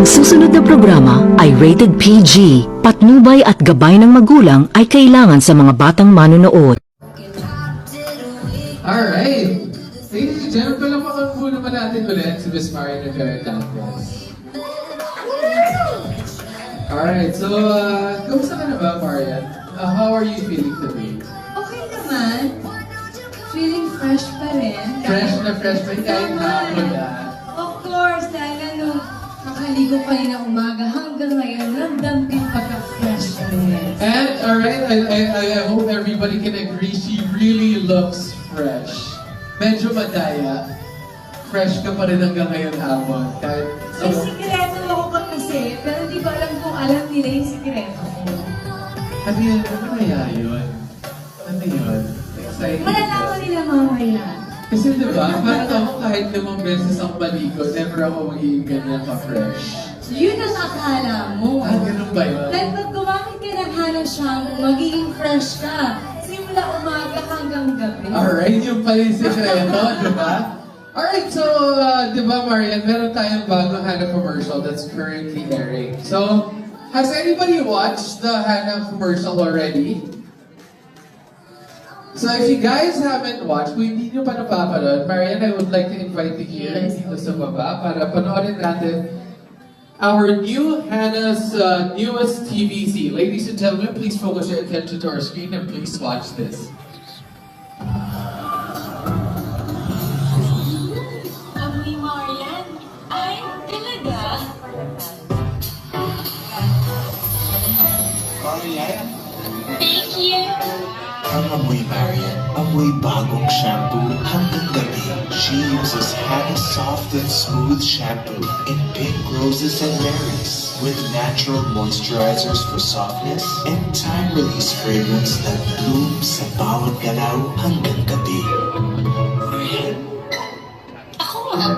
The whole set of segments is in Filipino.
susunod na programa ay rated PG. Patnubay at gabay ng magulang ay kailangan sa mga batang manonood. Alright. Ladies and gentlemen, palamakan po naman natin ulit si Miss Marian Campos. Alright, so, kamusta ka na ba, Marian? How are you feeling today? Okay naman. Feeling fresh pa rin. Fresh na kahit hapon na. Of course, dahil nakaligo pa rin ang umaga hanggang ngayon, ramdam din pagka-fresh pa rin. And, alright, I hope everybody can agree, she really looks fresh. Medyo madaya. Fresh ka pa rin hanggang ngayon hapon. Kahit, May sikreto ako pa kasi, pero di ko alam kung alam nila yung sikreto ko. ano yun? Ano kaya yun? Ano yun? Exciting. Malalaman nila mamaya. Kasi diba, parang ako kahit 5 beses ang baligo, never ako magiging ganyan ka-fresh. Yun ang akala mo. Ganun ba yun? Dahil pag gumamit ka ng Hana shampoo, magiging fresh ka. Simula umaga hanggang gabi. Alright, yung pala yung sekreto, diba? Alright, so, diba Marian, meron tayong bagong Hana commercial that's currently airing. So, has anybody watched the Hana commercial already? So if you guys haven't watched, kung hindi nyo pa napapanood, Marian, I would like to invite you here dito sa baba para panoorin natin our new Hana's newest TVC. Ladies and gentlemen, please focus your attention to our screen and please watch this. Amoy Marian, ay talaga? Marian, Thank you. ang amoy Marian, amoy bagong shampoo hanggang gabi. She uses Hana Soft and Smooth Shampoo in pink roses and berries with natural moisturizers for softness and time-release fragrance that blooms sa bawat galaw hanggang gabi. Ako nga.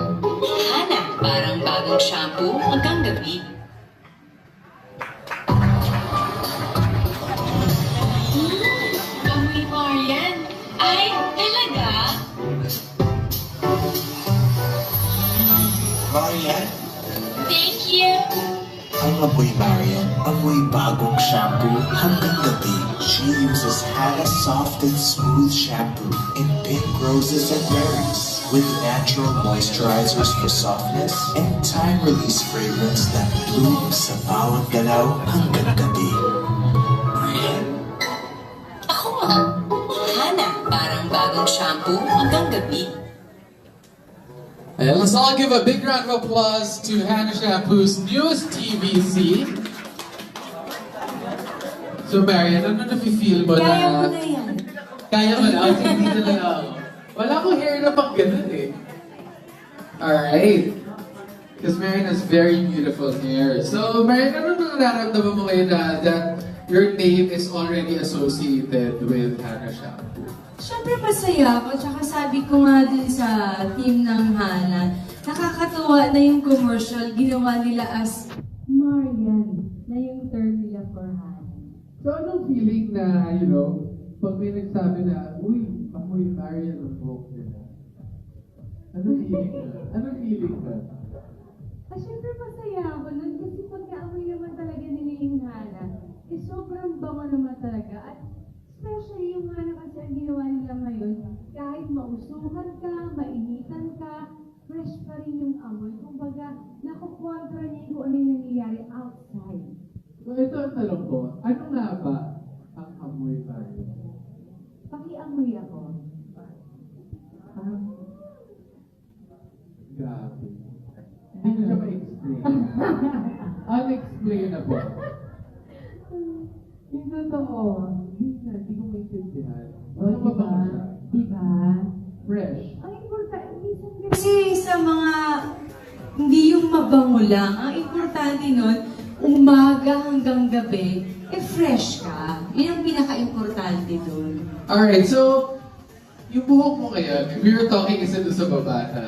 Hana, parang bagong shampoo hanggang gabi. Amoy Marian, ay talaga? Marian, Thank you. ang amoy Marian, amoy bagong shampoo hanggang gabi. She uses Hana Soft and Smooth Shampoo in pink roses and berries with natural moisturizers for softness and time-release fragrance that blooms sa bawat galaw hanggang gabi. Ako nga. Hana, parang bagong shampoo hanggang gabi. And let's all give a big round of applause to Hana Shampoo's newest TVC. So Marian, ano na-feel mo na? Kaya mo na yan. Kaya mo na? Hindi talaga ako. Wala akong hair na pang ganun eh. Alright. Because Marian has very beautiful hair. So Marian, ano nang nararamdaman mo ngayon na that your name is already associated with Hana Shampoo? Siyempre masaya ako, tsaka sabi ko nga dun sa team ng Hana, nakakatuwa na yung commercial, ginawa nila as Marian, na yung term nila for Hana. So anong feeling na, pag may nagsabi na, uy, amoy Marian ang buhok nila? Anong feeling na? Anong feeling na? Siyempre masaya ako nun, kasi pagkaamoy naman talaga nila yung Hana, sobrang bango naman talaga. At especially yung Hana kasi ang ginawa nila ngayon, kahit mausuhan ka, mainitan ka, fresh pa rin yung amoy. Kumbaga, nakukontra niya yung kung ano yung nangyayari outside. So ito ang tanong ko, ano nga ba ang amoy Marian? Pakiamoy ako. Grabe. Hindi ko siya ma-explain. Unexplainable. Yung totoo. Hindi ko maintindihan. O, Ano ba ba diba? siya? Diba? Fresh. Ang importante, minsan kasi sa mga, hindi yung mabango lang, ang importante nun, umaga hanggang gabi, fresh ka. Yun ang pinaka-importante dun. Alright, so, yung buhok mo ngayon, we were talking isa doon sa baba na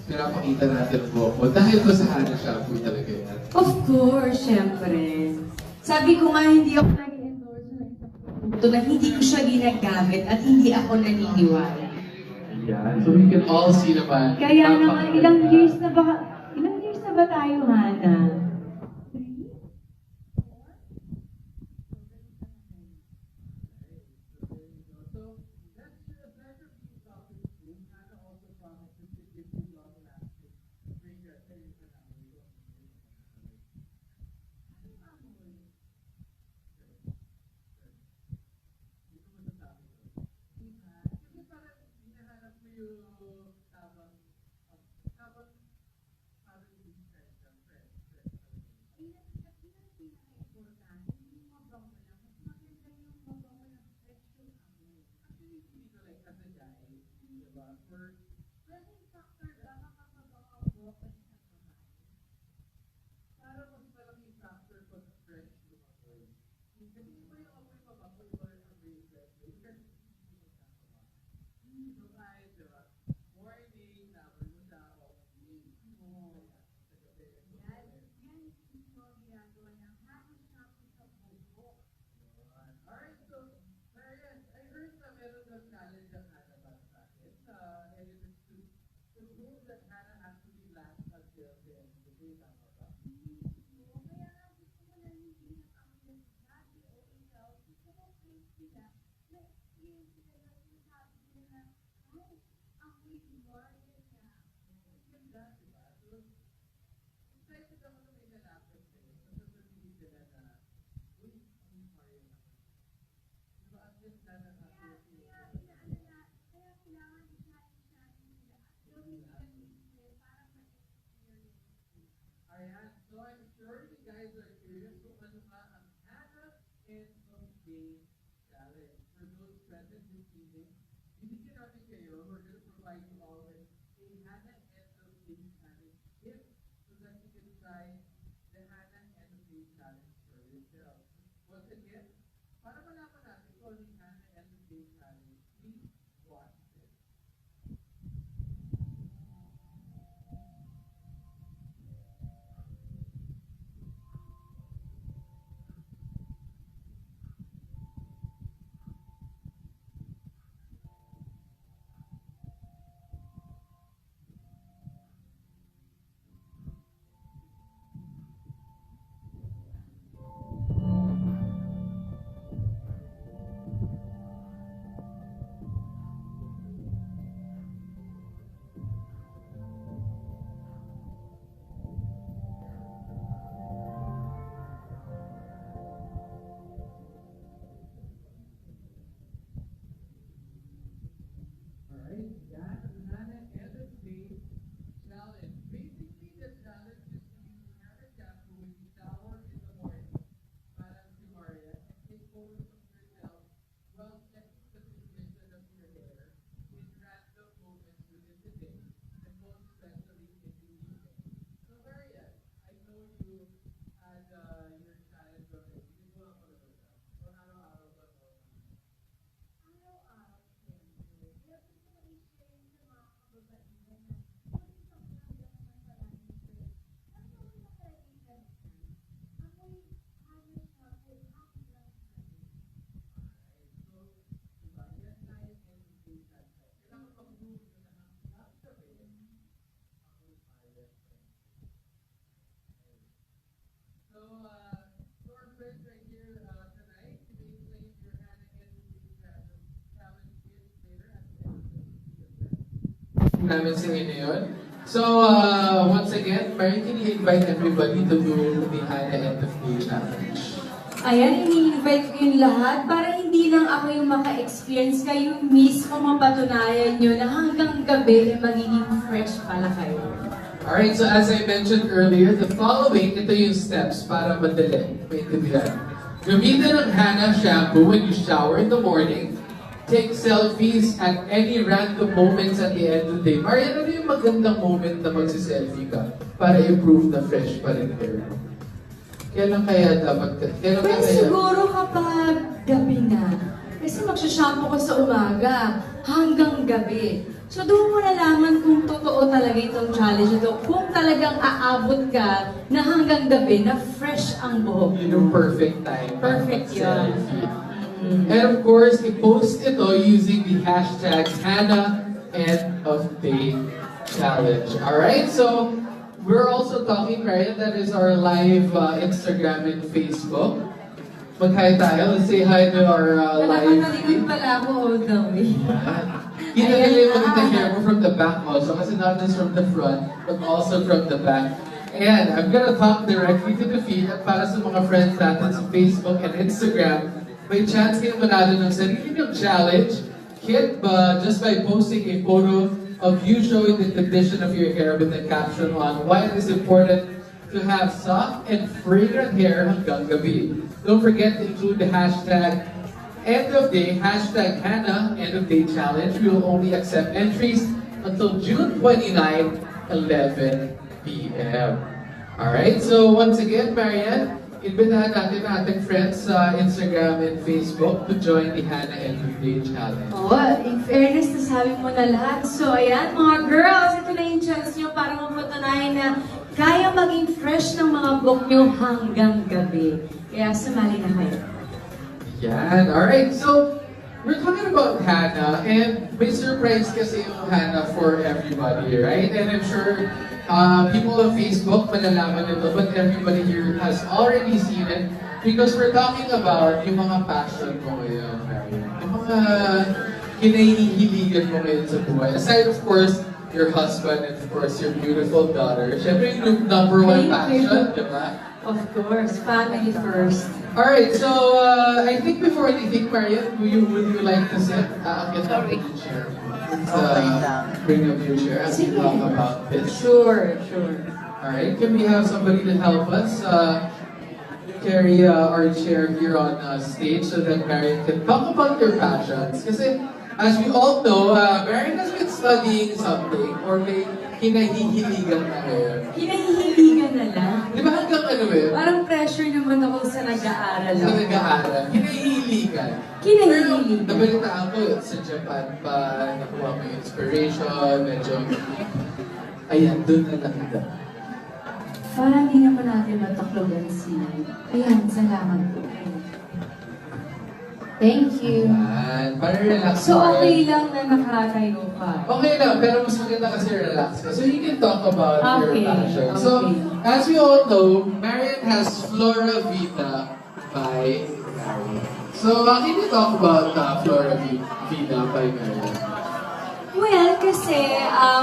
pinapakita natin ang buhok mo. Dahil ko sa Hana Shampoo talaga yan. Of course, syempre. Sabi ko nga, hindi ako nag-endorse ng isang produkto na hindi ko siya ginagamit at hindi ako naniniwala. Yan. So we can all see naman. Kaya naman, ilang years na ba tayo, Hana? namin sa inyo yun. So, once again, Mary, can you invite everybody to do the Hannah End of Day Challenge? Ayan, ini-invite ko yung lahat para hindi lang ako yung maka-experience, kayo mismo mapatunayan nyo na hanggang gabi ay magiging fresh pala kayo. Alright, so as I mentioned earlier, the following, ito yung steps para madali. Maintindihan. Gamitin ang Hannah shampoo when you shower in the morning. Take selfies at any random moments at the end of the day. Marian, ano yung magandang moment na magsiselfie ka para i-prove na fresh pa rin hair? Kailan kaya dapat ka? Kailan Pero kaya? siguro kapag gabi na. Kasi magsashampoo ko sa umaga hanggang gabi. So doon mo nalaman kung totoo talaga itong challenge ito. Kung talagang aabot ka na hanggang gabi na fresh ang buhok. Yun yung perfect time. para Perfect yun. mag-selfie. And of course, i-post ito using the hashtag Hannah End of Day Challenge. Alright, so we're also talking, right? That is our live Instagram and Facebook. Mag-hi tayo. Let's say hi to our live Nakakatalikod pala ako all the way. Ginagaling mo the hair mo from the back also, kasi not just from the front, but also from the back. And I'm gonna talk directly to the feed at para sa mga friends natin sa Facebook and Instagram, may chance kayo manalo ng sarili niyong challenge kit just by posting a photo of you showing the condition of your hair with the caption on why it is important to have soft and fragrant hair hanggang gabi. Don't forget to include the hashtag end of day, hashtag Hannah end of day challenge. We will only accept entries until June 29, 11 p.m. Alright, so once again, Marian, imbitahan natin ang ating friends sa Instagram and Facebook to join the Hannah End of Day Challenge. Oo, in fairness, nasabi mo na lahat. So, ayan, mga girls, ito na yung chance nyo para mapatunayan na kaya maging fresh ng mga buhok nyo hanggang gabi. Kaya sumali na kayo. Yan, alright, so we're talking about Hannah, and may surprise kasi yung Hannah for everybody, right? And I'm sure people on Facebook malalaman ito, but everybody here has already seen it because we're talking about yung mga passion mo ngayon, Marian. Yung mga kinahihiligan mo ngayon sa buhay. Aside, of course, your husband and of course your beautiful daughter. Siyempre yung number one passion, di ba? Of course, family first. Alright, so I think before anything, Marian, would you like to sit? I'll get up in the chair. Bring up your chair as we talk about this. Sure. Alright, can we have somebody to help us carry our chair here on stage so that Marian can talk about your passions? Kasi as we all know, Marian has been studying something or may kinahihiligan na ngayon. Kinahihiligan na lang. Di ba hanggang ano eh? Parang pressure naman ako sa nag-aaral Sa ako. nag-aaral, kinahihiligan. Kinahihiligan. Pero nabalitaan ko sa Japan pa, nakuha mo yung inspiration, medyo, ayan, doon na nakita. Parang hindi naman natin mataklogan si... Ayan, salamat po. Thank you. Ayan, para relax So, mo okay rin. lang na nakatayo ka? Okay lang, pero mas maganda kasi relax ka. So you can talk about your Okay, passion. So, okay. as we all know, Marian has Flora Vita by Marian. So, can you talk about Flora Vita by Marian? Well, kasi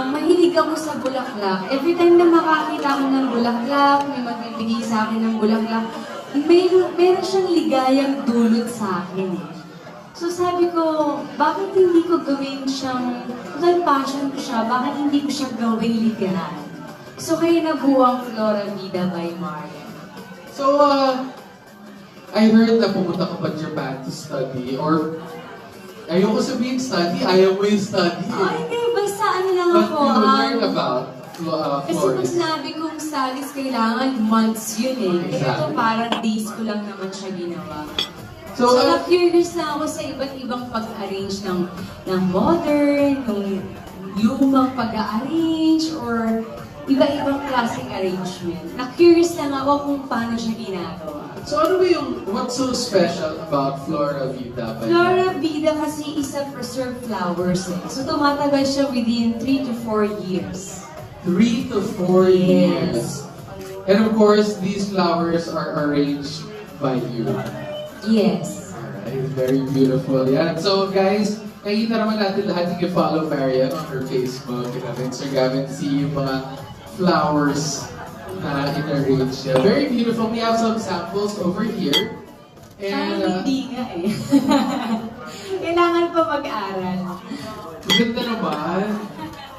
mahilig ako sa bulaklak. Every time na makakita ako ng bulaklak, may magbibigay sa akin ng bulaklak, meron siyang ligayang dulot sa akin. So sabi ko, bakit hindi ko gawin siyang, total passion ko siya, bakit hindi ko siya gawing literal? So kaya nabuwang Flora Vida by Marian. So, I heard na pumunta ka pa Japan to study, or ayoko sabihin study, ayaw mo yung study. Ay, hindi, basta ano lang But ako. you learn about Kasi kung florist. sinabi kong studies, kailangan months yun eh. Ito Exactly. parang days ko lang naman siya ginawa. So, So, na-curious na ako sa iba't ibang pag-arrange ng modern, ng lumang pag-arrange, or iba-ibang klaseng arrangement. Na-curious lang ako kung paano siya ginagawa. so ano ba yung, what's so special about Flora Vita? Flora Vida kasi is a preserved flowers eh. So, tumatagal siya within 3 to 4 years. 3 to 4 years. And of course, these flowers are arranged by you. Yes. Alright, very beautiful. Yeah. So guys, nakikita naman natin lahat yung follow Marian on her Facebook and on Instagram and see yung mga flowers na in-arrange niya. Very beautiful. We have some samples over here. And Parang hindi nga eh. Kailangan pa mag-aral. maganda naman.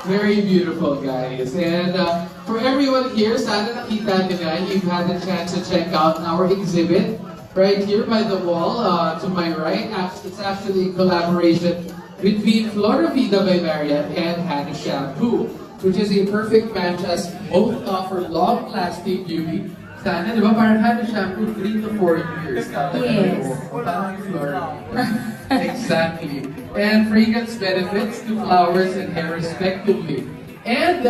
Very beautiful, guys. And for everyone here, sana nakita nyo na, you've had the chance to check out our exhibit right here by the wall to my right. It's actually a collaboration between Flora Vida by Marian and Hannah Shampoo, which is a perfect match as both offer long-lasting beauty. Sana, di ba? Parang Hannah Shampoo, 3 to 4 years. Yes. Parang Flora Vida. Exactly. And fragrance benefits to flowers and hair respectively. And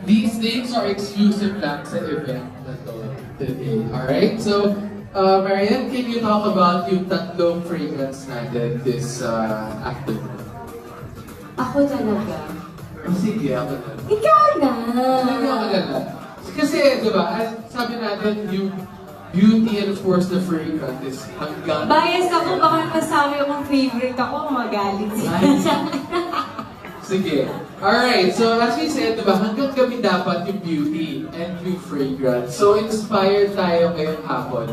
these things are exclusive lang sa event na to today. Alright? So, Marian, can you talk about yung tatlong fragrance natin this afternoon? Ako talaga. Oh, sige, ako na. Ikaw na! Sige, ako na lang. Kasi, di ba, sabi natin yung beauty and of course the fragrance is hanggang... Bias ako, baka masabi akong favorite ako, magalit Ay. siya. Sige. Alright, so as we said, diba, hanggang gabi dapat yung beauty and yung fragrance. So inspired tayo ngayong hapon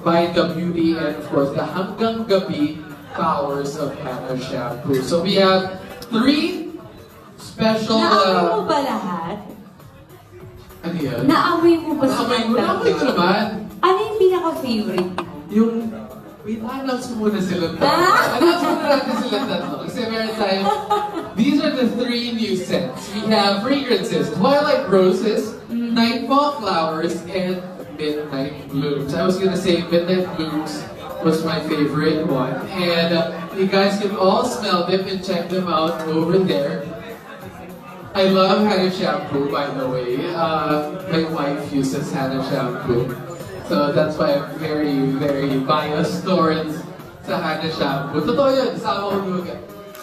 by the beauty and of course the hanggang gabi powers of Hana Shampoo. So we have 3 special... Naamoy mo ba lahat? Ano yan? Naamoy mo ba Naamoy ko naman. Ano yung pinaka-favorite mo? Yung... Wait, announce mo muna sila tatlo. Ah! Announce muna natin sila tatlo. Kasi meron tayo... These are the 3 new scents. We have fragrances, Twilight Roses, Nightfall Flowers, and Midnight Blooms. I was gonna say Midnight Blooms was my favorite one. And you guys can all smell them and check them out over there. I love Hana Shampoo, by the way. My wife uses Hana Shampoo. So that's why I'm very, very biased towards sa Hana Shampoo. Totoo yun, sama ko yung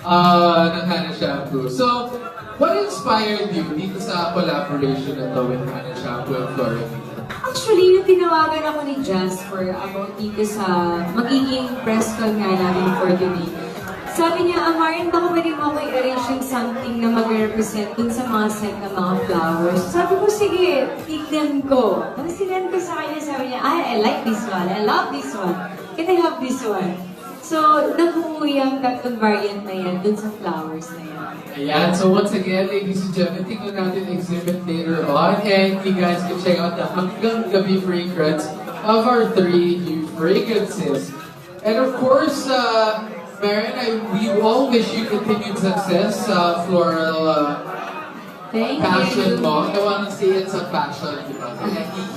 ng Hana Shampoo. So, what inspired you dito sa collaboration na to with Hana Shampoo and Floravita? Actually, yung tinawagan ako ni Jasper about dito sa magiging press con nga namin for today. Sabi niya, Marian, baka pwede mo ako i-arrange yung something na mag-represent dun sa mga set ng mga flowers. Sabi ko, sige, tignan ko. Tapos sinend ko sa kanya, sabi niya, I like this one, I love this one. Can I have this one? So, nabuo yung tatlong variant na yan dun sa flowers na yan. Ayan, so once again, ladies and gentlemen, tingnan natin exhibit later on. And you guys can check out the hanggang gabi fragrance of our 3 new fragrances. And of course, Marian, we all wish you continued success sa floral Thank passion you. mo. I want to say it's a passion, di ba?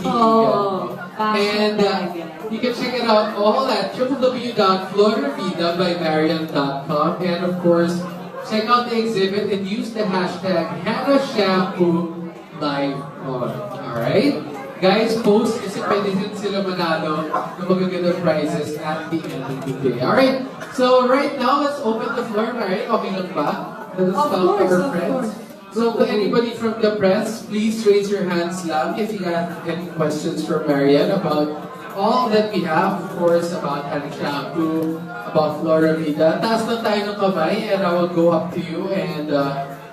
Oo, And passion you can check it out all at www.floravida.marian.com. And of course, check out the exhibit and use the hashtag Hana Shampoo Live On. Alright? Guys, post kasi pwede din sila manalo ng magagandang prizes at the end of the day. Alright, so right now, let's open the floor, Marian. Okay lang ba? Let us Of talk to course, our of friends. course. So to anybody from the press, please raise your hands lang if you have any questions for Marian about all that we have, of course, about Hana Shampoo, about Floravida. Taas na tayo ng kamay and I will go up to you and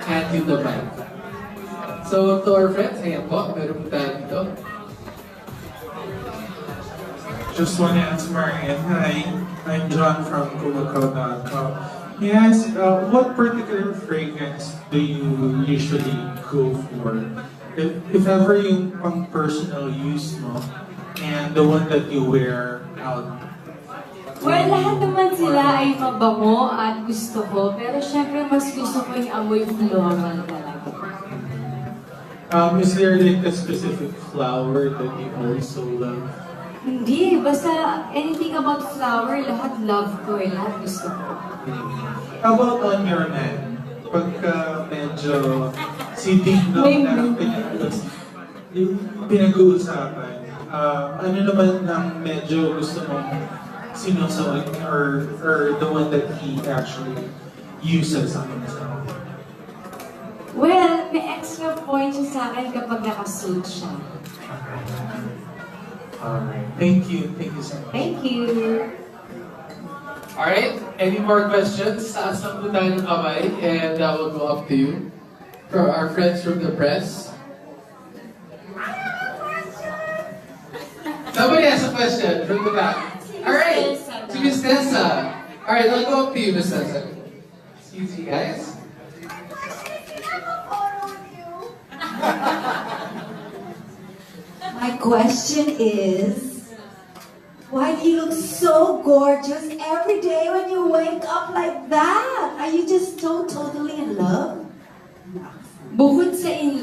hand you the mic. So to our friends, ayan po, meron po tayo dito. Just want to ask Marian, hi, I'm John from Kumakaw.com. Yes, what particular fragrance do you usually go for? If ever yung pang personal use mo, and the one that you wear out? Well, lahat naman sila ay mabango at gusto ko. Pero syempre, mas gusto ko yung amoy floral talaga. Is there like a specific flower that you also love? Hindi, basta anything about flower, lahat love ko eh, lahat gusto ko. How about on your man? Pagka medyo si Ding May- Dong na pinag-uusapan, ano naman ang medyo gusto mong sinusuot or the one that he actually uses on himself? Well, may extra point siya sa akin kapag nakasuit siya. Alright. Thank you. Thank you so much. Thank you. Alright, any more questions? Taas lang po tayo ng kamay and I will go up to you. For our friends from the press. Somebody has a question from the back. Alright, to Miss Tessa. Alright, I'll go up to you, Miss Tessa. Excuse me, guys. My question is, why do you look so gorgeous every day when you wake up like that? Are you just so totally in love? Bukod sa in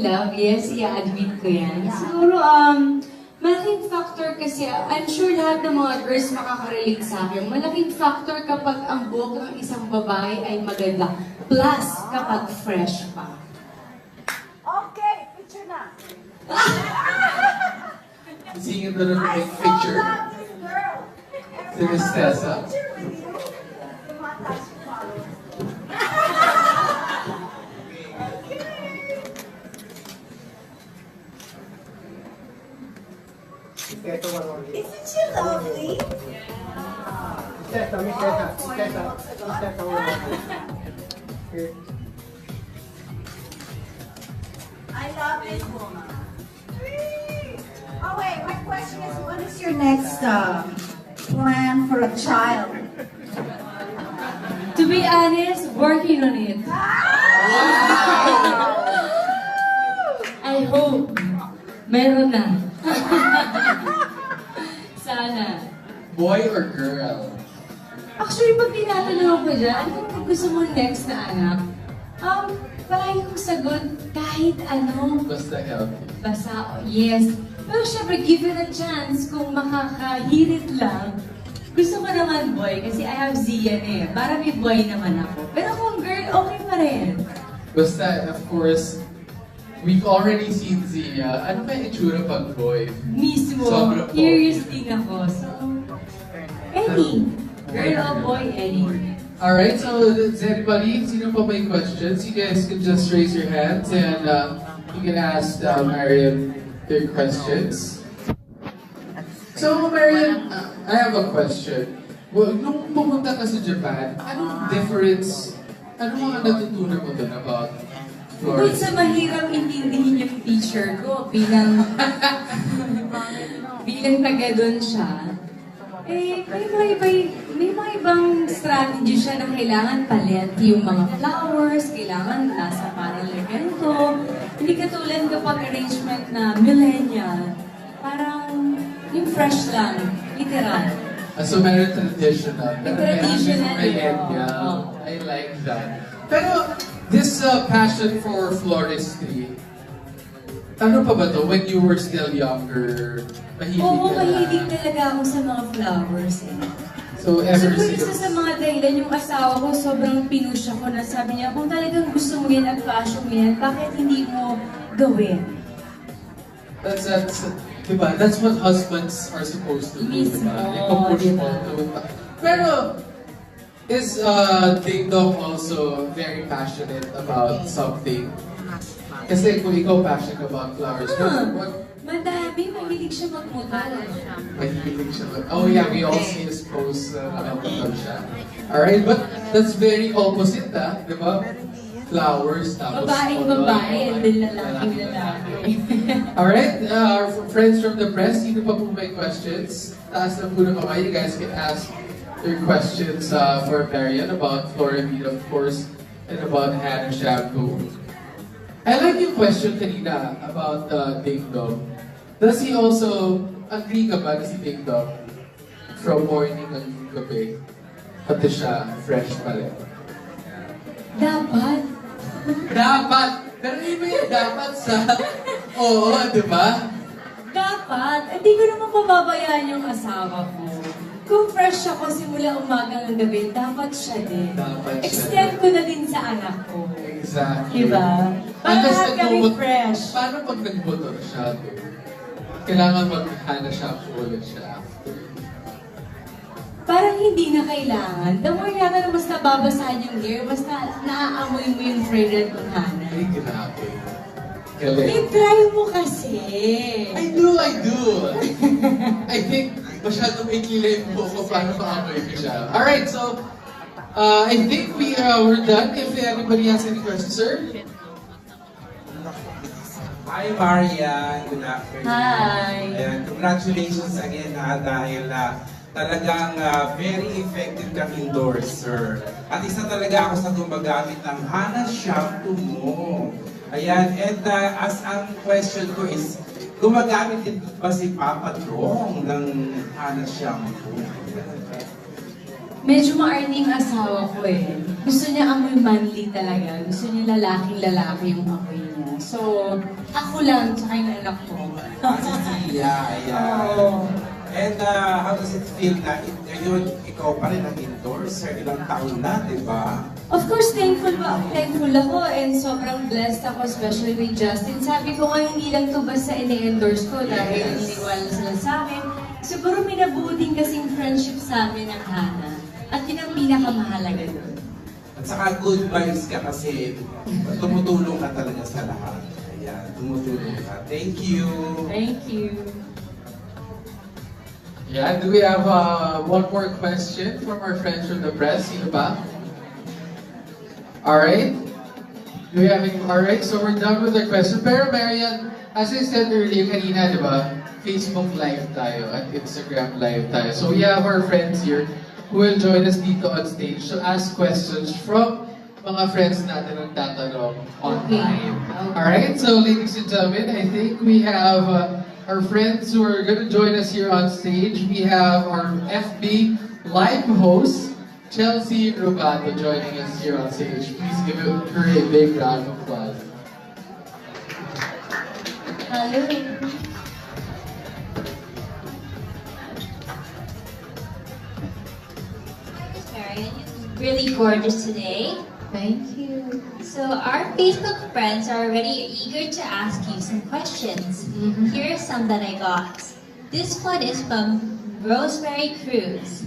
love, yes, i-admit ko yan. Siguro, malaking factor kasi, I'm sure lahat ng mga girls makakarelate sa akin, malaking factor kapag ang buhok ng isang babae ay maganda. Plus, kapag fresh pa. Okay, picture na. Singing the little big picture. this girl. Si Miss Tessa. Picture with you. Tumatas yung follow. Isn't she lovely? I love this woman. Oh wait, my question is, what is your next plan for a child? To be honest, working on it. I hope meron na. Sana. Boy or girl? Actually, pag tinatanong ko dyan, ano yung gusto mo next na anak? Palagi kong sagot, kahit ano. Basta healthy. Basta, yes. Pero syempre, given a chance, kung makakahirit lang, gusto ko naman boy, kasi I have Zian eh. Para may boy naman ako. Pero kung girl, okay pa rin. Basta, of course, we've already seen Zia. Ano ba yung itsura pag boy? Mismo, Sobrang curious pogi. din ako. So, any. Girl or boy, any. Alright, so does anybody, sino pa may questions? You guys can just raise your hands and you can ask Marian their questions. So Marian, I have a question. Well, nung pumunta ka sa Japan, anong difference, ano mga natutunan mo dun about Bukod Florence? sa mahirap intindihin yung teacher ko bilang taga doon siya, eh, may mga ibang strategy siya na kailangan palit yung mga flowers, kailangan nasa parang ganito. Hindi katulad kapag arrangement na millennial, parang yung fresh lang, literal. So meron traditional. May traditional, Millennial. oo. I like that. Pero this passion for floristry, ano pa ba to? When you were still younger, mahilig Oo, ka na? mahilig talaga ako sa mga flowers eh. So ever Siguro isa since... sa mga dahilan yung asawa ko, sobrang pinush ako na sabi niya, kung talagang gusto mo yan at passion mo yan, bakit hindi mo gawin? That's diba? That's what husbands are supposed to do, Mismo, diba? Ipapush mo diba? to. Pero, is Ding Dong also very passionate about something? Kasi kung ikaw passionate about flowers, what Madami, mahilig siya magmotor. mahilig siya. Oh yeah, we all see his posts nakapagod siya. Alright, but that's very opposite di ba? Flowers, tapos... Babaeng babae, and then lalaking lalaki. Alright, our friends from the press, sino pa po may questions? Taas lang po na kamay. You guys can ask your questions for Marian about Floravita, of course, and about Hannah Shampoo. I like yung question kanina about Ding Dong. Does he also agree ka ba na si Ding Dong from morning hanggang gabi? Pati siya, fresh pa rin. Dapat. Dapat! Pero iba yung dapat sa... Oo, di ba? Dapat. Hindi ko naman pababayaan yung asawa ko. Kung fresh ako simula umaga ng gabi, dapat siya din. Dapat siya Extend ko na din sa anak ko. Exactly. Diba? Para Unless lahat kami nagmumot- fresh. Paano pag nagmotor siya, dude? Kailangan mag-Hannah Shampoo ulit siya after. Parang hindi na kailangan. The more yata na basta babasahan yung hair, basta naaamoy mo yung fragrance ng Hana. Ay, grabe. Galing. I-try mo kasi. I do! I think masyado may kilay mo ko paano maamoy ko siya. Alright, so I think we're done. If anybody has any questions, sir? Hi Marian, good afternoon. Hi. And congratulations again dahil talagang very effective kang endorser. At isa talaga ako sa gumagamit ng Hana Shampoo mo. Ayan, and as ang question ko is, gumagamit din ba si Papa Dong ng Hana Shampoo? Medyo maarning asawa ko eh. Gusto niya amoy manly talaga. Gusto niya lalaking-lalaki yung amoy niya. So, ako lang, tsaka yung anak ko. Yeah, ayan. Oo. And how does it feel na yun, ikaw pa rin ang endorser, ilang taon na, di ba? Of course, thankful ako and sobrang blessed ako, especially with Justin. Sabi ko nga, hindi lang to basta ini-endorse ko dahil naniniwala sila sa akin. Siguro may nabuo din kasing friendship sa amin ng Hana. At yun ang pinakamahalaga doon. At saka good vibes ka kasi tumutulong ka talaga sa lahat. Ayan, tumutulong ka. Thank you! Thank you. Yeah, do we have one more question from our friends from the press? Sino ba? Alright. Do we have any? Alright, so we're done with the question. Pero Marian, as I said earlier kanina, di ba? Facebook Live tayo at Instagram Live tayo. So we have our friends here who will join us dito on stage to ask questions from mga friends natin ang tatanong online. Alright, so ladies and gentlemen, I think we have our friends who are going to join us here on stage. We have our FB live host, Chelsea Robato, joining us here on stage. Please give her a big round of applause. Hello. Marian, you look really gorgeous today. Thank you. So our Facebook friends are already eager to ask you some questions. Here are some that I got. This one is from Rosemary Cruz.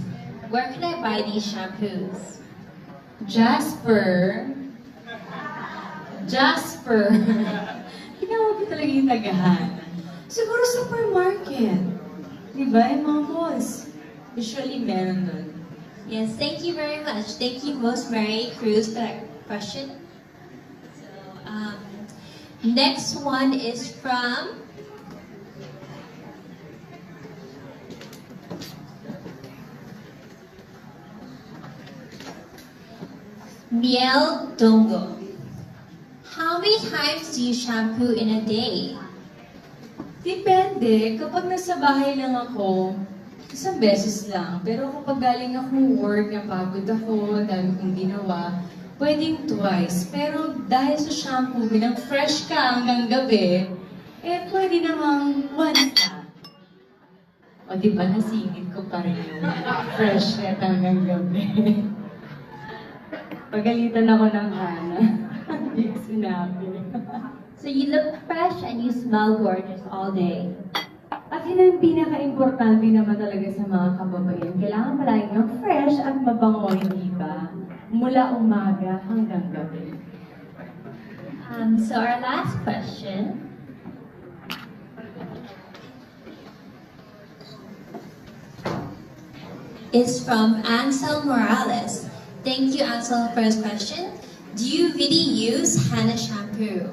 Where can I buy these shampoos? Jasper. Tinawag ko talaga yung tagahan. Siguro supermarket. Diba? Yung mga malls. Usually meron nun. Yes, thank you very much. Thank you, Rosemary Cruz, for that question. So, next one is from Miel Dongo. How many times do you shampoo in a day? Depende. Kapag nasa bahay lang ako, isang beses lang. Pero kapag galing ako work, napagod ako, dami kong ginawa, pwedeng twice. Pero dahil sa shampoo, bilang fresh ka hanggang gabi, pwede namang once na. O diba, nasingit ko pa rin yung fresh net hanggang gabi. Pagalitan ako ng Hana. Hindi ko sinabi. So you look fresh and you smell gorgeous all day. At yun ang pinaka-importante naman talaga sa mga kababaihan. Kailangan palagi ng fresh at mabango, hindi ba? Mula umaga hanggang gabi. So our last question is from Ansel Morales. Thank you, Ansel, for his question. Do you really use Hana shampoo?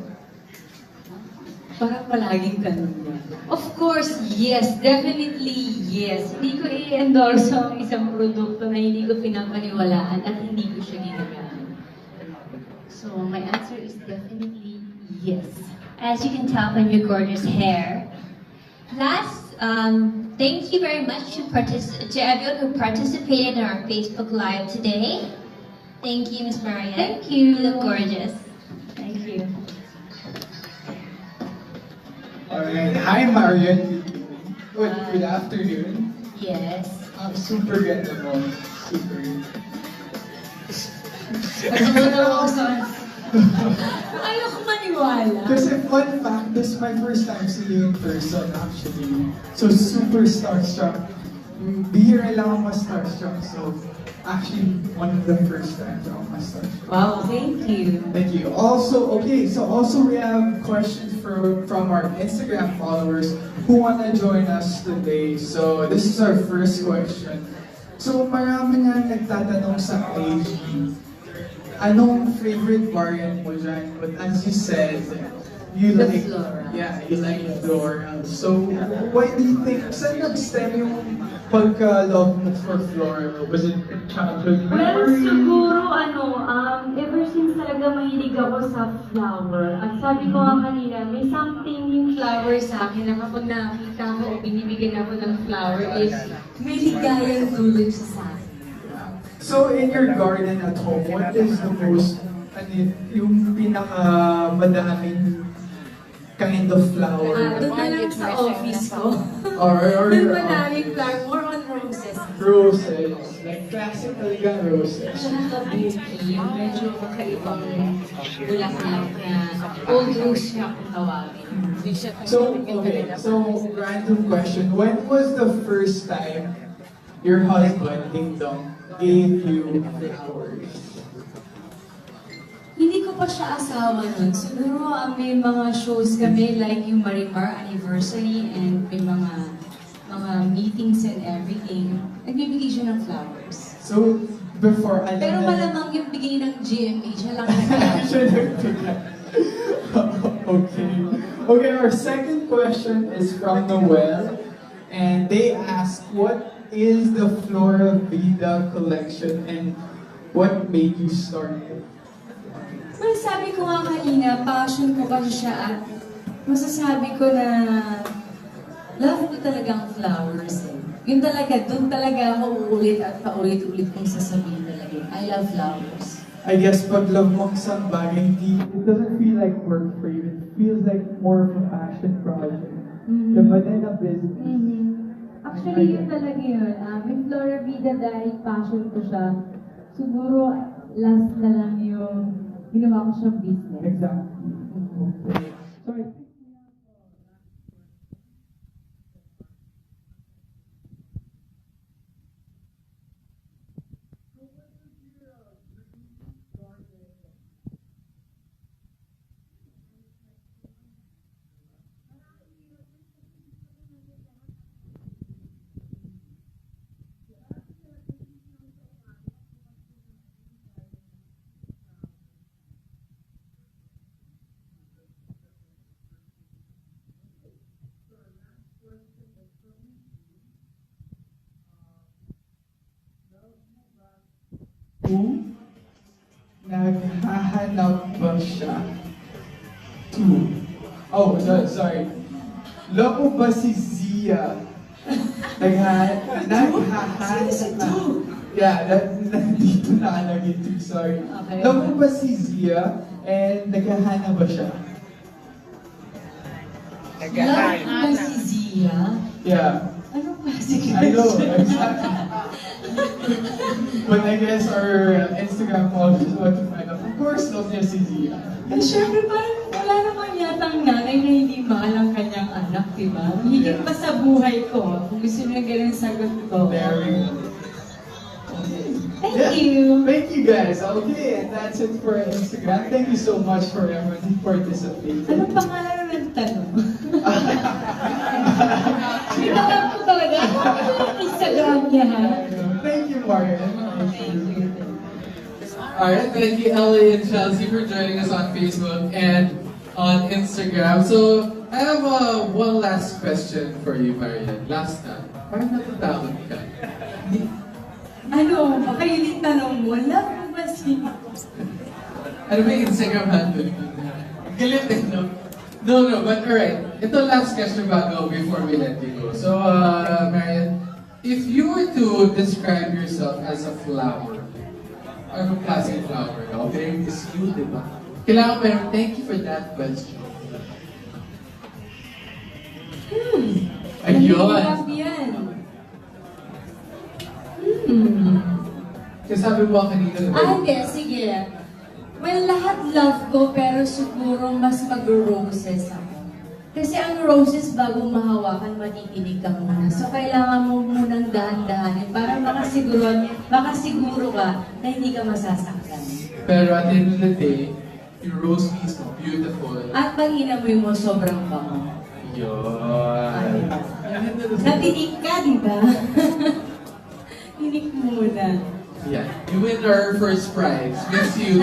Parang palaging ganun yan. Of course, yes. Definitely, yes. Hindi ko i-endorse ang isang produkto na hindi ko pinapaniwalaan at hindi ko siya ginagamit. So, my answer is definitely yes. As you can tell from your gorgeous hair. Last, thank you very much to everyone who participated in our Facebook Live today. Thank you, Miss Marian. Thank you. You look gorgeous. Thank you. Alright, hi Marian. Good afternoon. Yes. Super ganda mo. Super. Ayoko maniwala. Kasi fun fact, this is my first time seeing you in person actually. So super starstruck. Bihira lang ako ma-starstruck. So actually, one of the first times ako ma-starstruck. Wow, thank you. Thank you. Also, okay, so also we have questions from our Instagram followers who want to join us today. So this is our first question. So marami nga nagtatanong sa IG, anong favorite variant mo dyan? But as you said, you The like, floral. yeah, you like floral. So why do you think, saan nag-stem yung pagka-love mo for floral? Was it childhood Well, memory? siguro ever since talaga mahilig ako sa flower. At sabi ko nga kanina, may something yung flower sa akin na kapag nakakita ko o binibigyan ako ng flower is may ligayang dulot siya sa akin. So in your garden at home, what is the most, yung pinaka-madaming kind of flower? Doon na lang sa office ko. Or Doon madaming flower, more on roses. roses, like classic talaga roses. Kabuki, medyo kakaibang bulaklak na old rose siya kung tawagin. So, okay, so random question. When was the first time your husband, Ding Dong, gave you flowers? Hindi ko pa siya asawa nun. Siguro may mga shows kami like yung Marimar anniversary and may mga mga meetings and everything, nagbibigay siya ng flowers. So, before, alam Pero na- malamang yung bigay ng GMA, siya lang Siya nagbigay. Okay. Okay, our second question is from Noel. And they ask, what is the Flora Vida collection and what made you start it? Well, sabi ko nga kanina, passion ko kasi siya at masasabi ko na love ko talaga ang flowers. Yun talaga, doon talaga ako uulit at paulit-ulit kong sasabihin talaga. I love flowers. I guess pag love mo ang isang bagay, it doesn't feel like work for you. It feels like more of a passion project. Diba din a business? Actually, yun talaga yun. With Flora Vida, dahil passion ko siya, siguro last na lang yung ginawa ko siyang business. Exactly. Okay. So I think kung naghahanap ba siya? Oh, no, sorry. Loko ba si Zia? Naghahanap na. Yeah, nandito nakalagay too, sorry. Okay. Loko ba si Zia and naghahanap ba siya? Love ko ba si Zia? Yeah. Anong klase I know, exactly. But I guess our Instagram followers want to find out. Of course, love niya si Zia. Eh, syempre, parang wala naman yatang nanay na hindi mahal ang kanyang anak, di ba? Higit pa sa buhay ko. Kung gusto niyo ganun sagot ko. Very good. Thank you. Thank you guys. Okay, and that's it for Instagram. Thank you so much for everyone who participated. Anong pangalan ng tanong? Sinawag ko talaga. Instagram niya, ha? Thank you, Marian. Alright, thank you Ellie and Chelsea for joining us on Facebook and on Instagram. So, I have one last question for you, Marian. Last time. Parang natatakot ka. Ano, baka yun yung tanong mo, love mo ba si... Ano ba yung Instagram handle mo? Galit eh, no? No, but alright. Ito last question bago before we let you go. So, Marian, if you were to describe yourself as a flower, anong klaseng flower? Okay, is you, di ba? Kailangan meron, thank you for that question. Ayun! Mahirap yan. Kasi sabi mo kanina, di ba? Hindi, sige. Well, lahat love ko, pero siguro mas mag-roses ako. Kasi ang roses, bago mahawakan, matitinig ka muna. So, kailangan mo munang dahan-dahanin para makasiguro ka na hindi ka masasaktan. Pero at the end of the day, yung rose is beautiful. At pag inamoy mo, sobrang bango. Yun. Natinig ka, di ba? Tinig muna. Yeah, you win our first prize. Miss you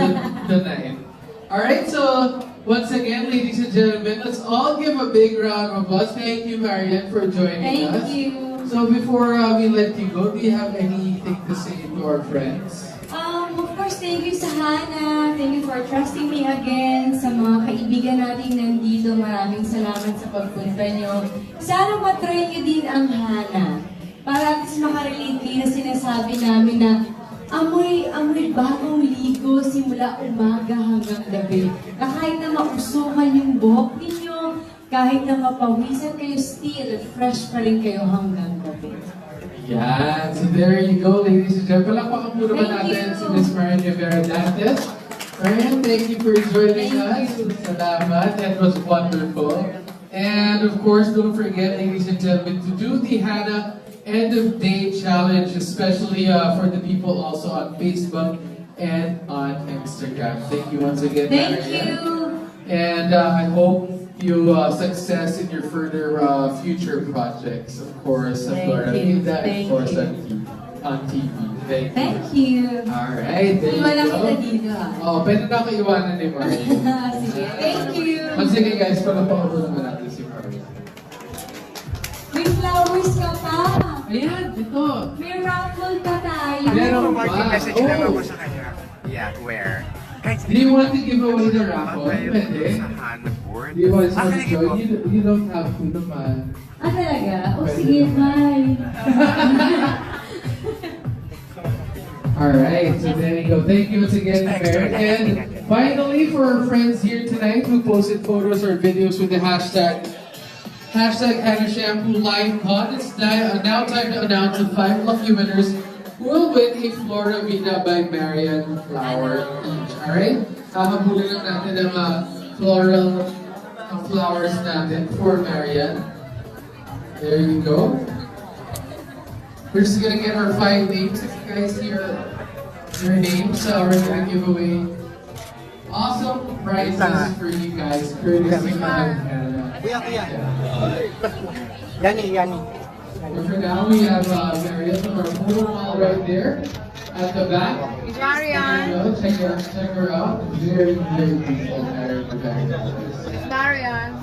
the night. Alright, so once again, ladies and gentlemen, let's all give a big round of applause. Thank you, Marian, for joining us. Thank you. So before we let you go, do you have anything to say to our friends? Of course, thank you sa Hana. Thank you for trusting me again. Sa mga kaibigan natin nandito, maraming salamat sa pagpunta nyo. Sana matry nyo din ang Hana. Para at least makarelate kayo na sinasabi namin na amoy bagong ligo simula umaga hanggang gabi. Na kahit na mausukan yung buhok ninyo, kahit na mapawisan kayo, still fresh pa rin kayo hanggang gabi. Yeah, so there you go, ladies and gentlemen. Palakpakan po naman Thank natin you. si Ms. Marian Rivera Dantes. Marian, thank you for joining us. Salamat, that was wonderful. And of course, don't forget, ladies and gentlemen, to do the Hana End of Day Challenge, especially for the people also on Facebook and on Instagram. Thank you once again, Thank Marian. you. And I hope you success in your further future projects, of course. Thank Flora you. Vida, and Thank of course, you. on TV. Thank you. Alright, there you Wala go. kita dito ah. Oh, pwede na ako iwanan ni Mario. Sige, thank you. Sige guys, palapaulo naman natin si Mario. May flowers ka pa. Ayan, ito. May raffle pa tayo. Meron ba? Message lang ako Oh. sa kanya. Yeah, where? Guys, Do you want to give away the raffle? Pwede. sa handboard. Do you want to Actually, join? You don't have to naman. Ah, talaga? O sige, bye. Alright, so there you go. Thank you once again, Merrick. And finally, for our friends here tonight who posted photos or videos with the hashtag Hana Shampoo Live Con, it's now time to announce the 5 lucky winners who will win a Flora Vida by Marian flower each. Alright? Hahabulin lang natin ang floral flowers natin for Marian. There you go. We're just gonna get our 5 names. If you guys hear your names, we're gonna give away awesome prizes for you guys, courtesy of Hannah. Yani. And for now, we have Marian from our photo wall right there at the back. Marian. Check her out. Very, very beautiful hair in the back. Marian.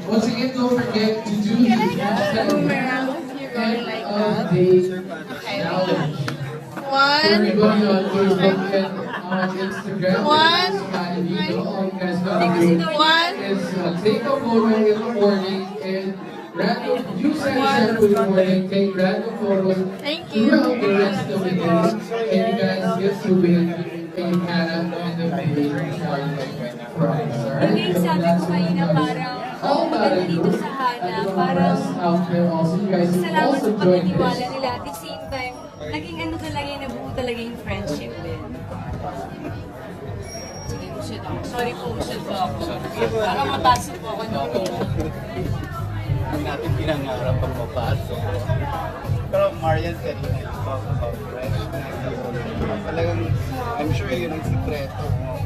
Once again, don't forget to do the hashtag end of day challenge. For everybody on Facebook and on Instagram, all you guys gotta do is take a photo in the morning and use that shampoo in the morning, take random photos throughout the rest of the day, and you guys get to win a Hannah and the Baby prize. Alright? Yung sabi ko kanina parang All that I do dito sa Hana, parang out there also, you guys can salamat also sa join pagtitiwala this. nila. At the same time, naging ano talaga yung nabuo talaga yung friendship din. Sige, usyad ako. Sorry po, usyad po ako. Parang mataso po ako nung Ang natin pinangarap ang mapasok. Pero Marian said he can talk about fresh. Talagang, I'm sure yun ang sikreto mo.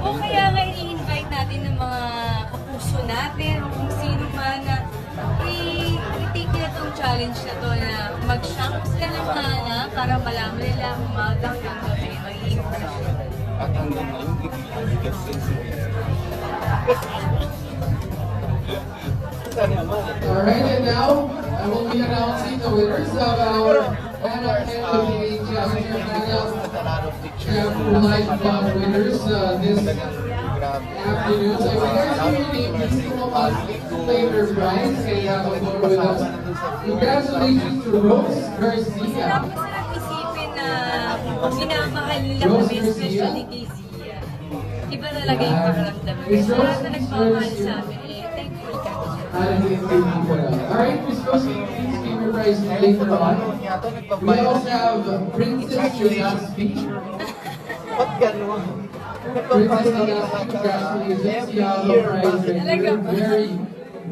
O kaya nga i-invite natin ng mga kapuso natin o kung sino man na i-take nila tong challenge na to na mag-shampoo sila ng Hana para malaman nila umagang yung gabi magiging fresh. At hanggang ngayon, bigas Alright, and now I will be announcing the winners of our Hannah and the Day Challenge. Hannah Shampoo Light Bomb winners this afternoon. So if you guys know your name, please come up and claim your prize and have a photo with us. Congratulations to Rose Garcia. Tapos sarap isipin na minamahal nila kami, especially kay Zia. Iba talaga yung pakaramdam. Kasi lahat na nagmamahal sa amin, thankful kami. Alright, Miss Rosie, please give your prize later on. We also have Princess Legaspi. Ba't gano'n? Princess Legaspi, congratulations. You have a prize right here. Very,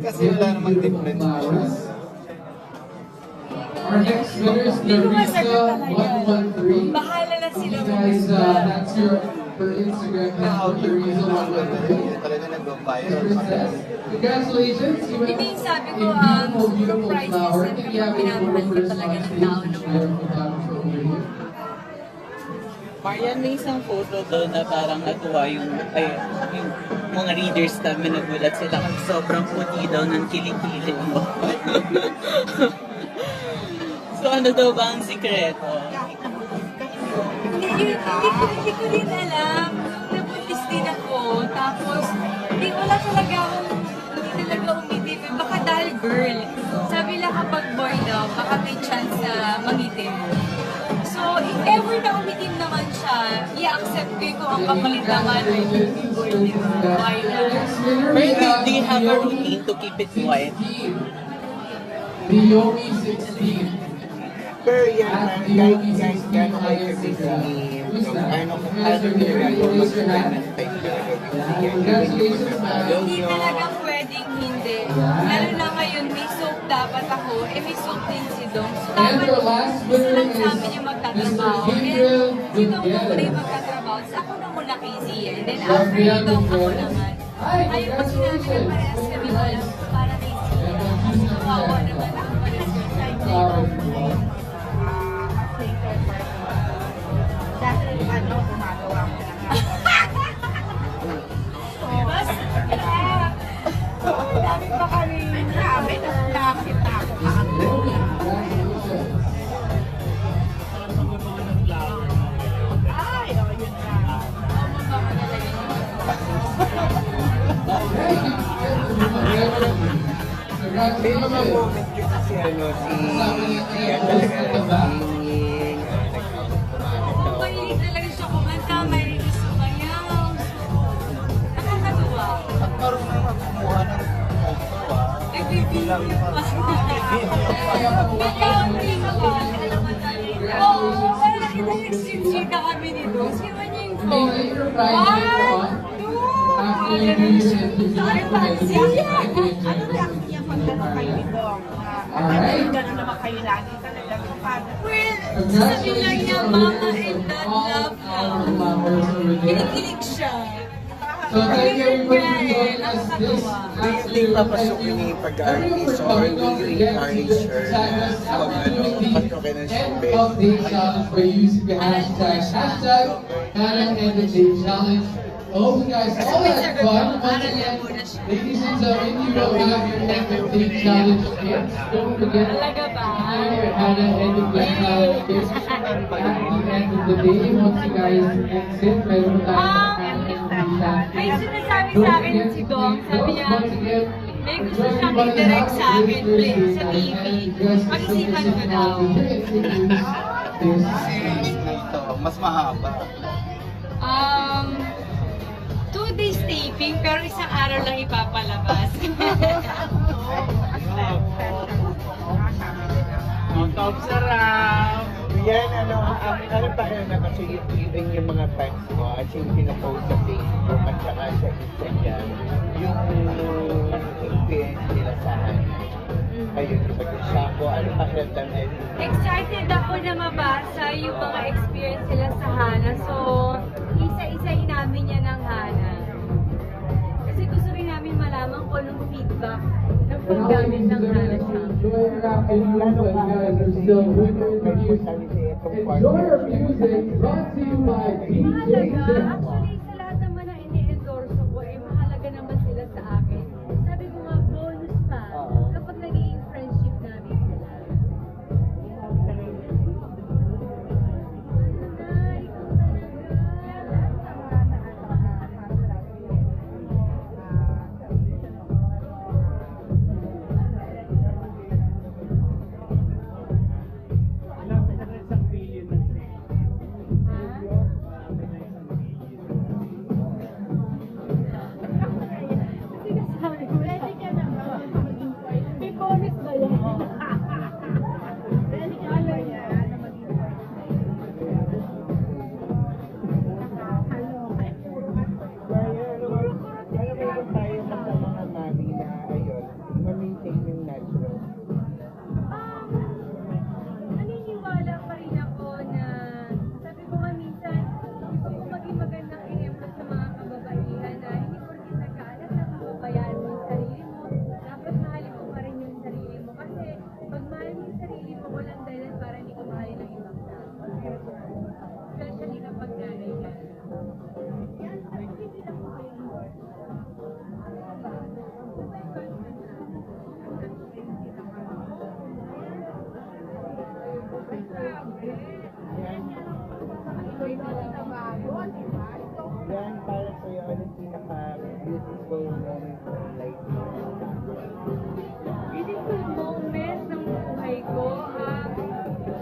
Kasi wala namang different flowers. Our next winner is Narisa113. Bahala na sila. You guys, that's her Instagram handle, Narisa113. Talaga nagbabayad. Princess, congratulations. You have Hindi, sabi a ko, beautiful, beautiful surprise flower. is Can you have a minamahal photo ka first talaga on ng stage tao and na share the photographer over here? Marian, may isang photo doon na parang natuwa yung mga readers namin, nagulat sila kasi sobrang puti daw ng kilikili mo. So ano daw ba ang sikreto? Hindi ko rin alam. Nabuntis din ako. Tapos, hindi talaga umitim. Baka dahil girl. Sabi lang kapag boy daw, baka may chance na mangitim. So, if ever na umitim naman siya, i-accept ko yung kung ang kapalit naman ay why not? Pero do you have a routine to keep it white? Naomi 16. Pero yan, gano'n kayo kasi ano kung ano yung pregnant type talaga. Congratulations, ma'am. Hindi talaga pwedeng hindi. Lalo na ngayon, may soap dapat ako. May soap din si Dong. So, And dapat the last gusto winner lang is sa amin yung magtatrabaho. Mr. And Gabriel si Dong na muna Gutierrez. yung magtatrabaho. So, ako na muna kay Zia. And then after yung Dong, ako naman. Ayaw ko sinabi na parehas kami wala para kay Zia. Kawawa naman ako. Dahil ano, gumagawa ko na nga. Dami pa kami. Grabe, nakita ako. Ay, oh, yun na. May mga moment din kasi ano, si Tia talaga nagingin. Mahilig talaga siya kumanta, mahilig siya sumayaw. Nakakatuwa. At marunong kumuha ng Nagbibigyo pa. Oo, wala nakita yung chika kami nito. Sino niya yung phone? 1, 2, After you use it, you Sorry, Pansy. Ano reaction niya pag gano'n kayo ni Dong? Alright. Gano'n naman kayo lagi talaga. Well, sasabihin lang niya, Mama and Dad love lang. Kinikilig siya. So thank you everybody for joining us this Hindi papasok ni pag-artist or will you encourage her na pag ano, pasok ka ng end showbiz? of day challenge by using the hashtag Hannah and the Day Challenge. I hope you guys all had fun. Once again, ladies and gentlemen, you don't have your end of day challenge yet. Don't forget to have your Hannah and the Day Challenge gifts at the end of the day. Once you guys exit, meron tayong Hannah and the Day Challenge. May sinasabi sa akin si Dong, sabi niya, may gusto siyang i-direct sa akin, play sa TV. Pag-isipan ko daw. Series na ito, mas mahaba. 2 days taping, pero isang araw lang ipapalabas. Top sarap! Yan, ano pa rin na kasi even yung mga fans mo at yung pinapost sa Facebook at saka sa Instagram, yung experience nila sa Hannah. Ayun, pag-shampoo, ano pa rin na Excited ako na mabasa yung mga experience nila sa Hannah. So, isa-isahin namin yan ng Hannah. Kasi gusto rin namin malaman kung anong feedback ng paggamit ng Hannah shampoo. Enjoy your afternoon, but you guys are still with your reviews. Enjoy your music, brought to you by DJ Mahalaga, Jen. actually sa lahat naman na ini-endorse ko, mahalaga naman sila sa akin. Sabi ko nga, bonus pa kapag naging friendship namin sila. Ready ka na ba? May bonus ba yan? Ready ka na yan? tayo kasama ng mami na ayun, ma-maintain yung natural. Naniniwala pa rin ako na sabi ko nga minsan, gusto ko maging magandang ehemplo sa mga kababaihan na hindi ko rin nagkaalat na pababayaan mo yung sarili mo. Dapat mahalin mo pa rin yung sarili mo. Kasi pag mahal mo yung sarili mo, walang dahilan para hindi ko mahalin ang ibang tao. Especially kapag nanay ka. Yan, hindi lang ko kayo. Yan para sa iyo, ano yung pinaka-beautiful moment of life mo? Beautiful moment ng buhay ko.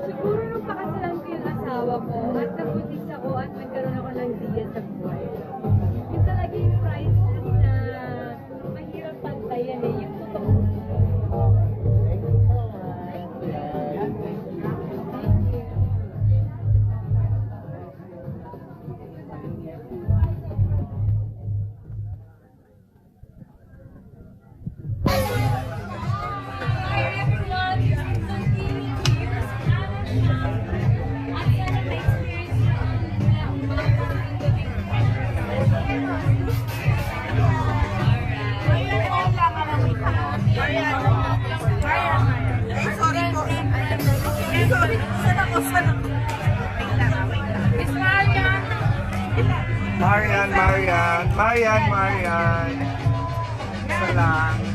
Siguro nung pakasalan ko yung asawa ko at nabuntis ako at nagkaroon ako ng diya sa buhay. Yun talaga yung priceless na mahirap pantayan eh. Yung totoo. Thank you so much. Thank you. Marian. Isa lang.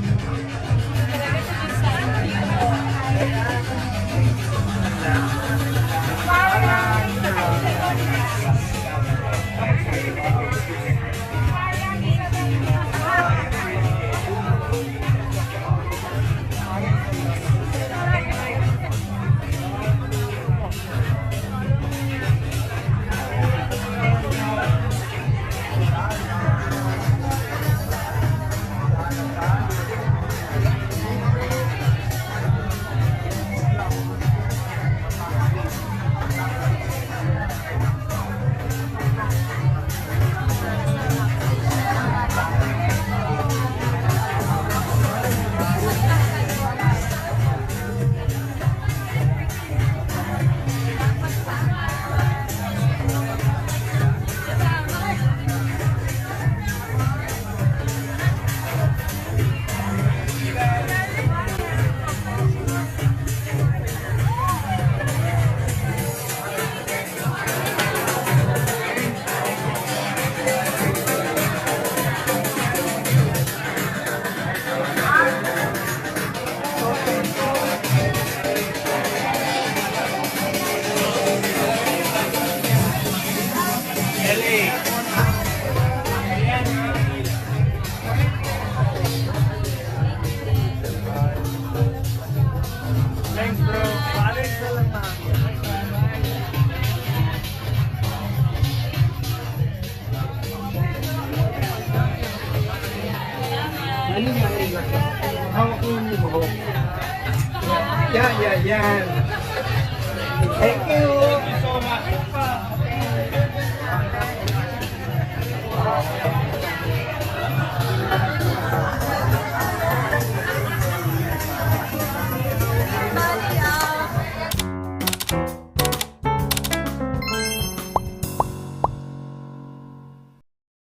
Yan. Thank you so much.